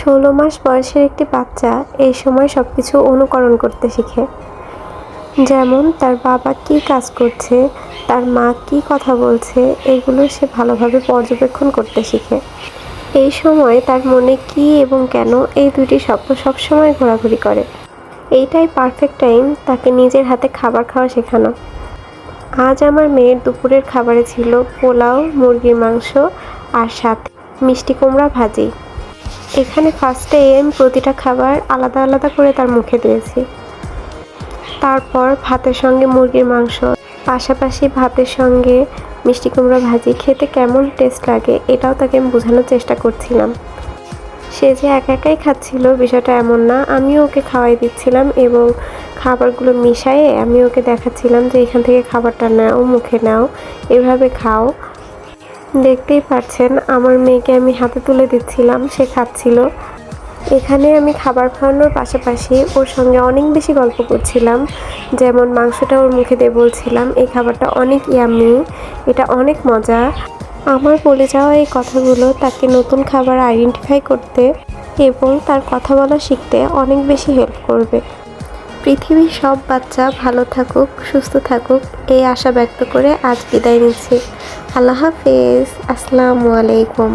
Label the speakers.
Speaker 1: 16 মাস বয়সের একটি বাচ্চা এই সময় সবকিছু অনুকরণ করতে শিখে। যেমন তার বাবা কী কাজ করছে, তার মা কী কথা বলছে, এগুলো সে ভালোভাবে পর্যবেক্ষণ করতে শিখে। এই সময় তার মনে কী এবং কেন, এই দুইটি স্বপ্ন সবসময় ঘোরাঘুরি করে। এইটাই পারফেক্ট টাইম তাকে নিজের হাতে খাবার খাওয়া শেখানো। আজ আমার মেয়ের দুপুরের খাবারে ছিল পোলাও, মুরগির মাংস আর সাথে মিষ্টি কুমড়া ভাজি। এখানে ফার্স্টে আমি প্রতিটা খাবার আলাদা আলাদা করে তার মুখে দিয়েছি। তারপর ভাতের সঙ্গে মুরগির মাংস, পাশাপাশি ভাতের সঙ্গে মিষ্টি কুমড়া ভাজি খেতে কেমন টেস্ট লাগে এটাও তাকে আমি বোঝানোর চেষ্টা করছিলাম। সে যে একা একাই খাচ্ছিল বিষয়টা এমন না, আমিও ওকে খাওয়াই দিচ্ছিলাম এবং খাবারগুলো মিশিয়ে আমি ওকে দেখাচ্ছিলাম যে এখান থেকে খাবারটা নাও, মুখে নাও, এভাবে খাও। দেখতেই পাচ্ছেন আমার মেয়েকে আমি হাতে তুলে দিচ্ছিলাম, সে খাচ্ছিল। এখানে আমি খাবার খাওয়ানোর পাশাপাশি ওর সঙ্গে অনেক বেশি গল্প করছিলাম। যেমন মাংসটা ওর মুখে দিয়ে বলছিলাম এই খাবারটা অনেক ইয়াম্মি, এটা অনেক মজা। আমার বলে যাওয়া এই কথাগুলো তাকে নতুন খাবার আইডেন্টিফাই করতে এবং তার কথা বলা শিখতে অনেক বেশি হেল্প করবে। পৃথিবীর সব বাচ্চা ভালো থাকুক, সুস্থ থাকুক, এই আশা ব্যক্ত করে আজ বিদায় নিচ্ছি। আল্লাহ হাফেজ। আসসালামু আলাইকুম।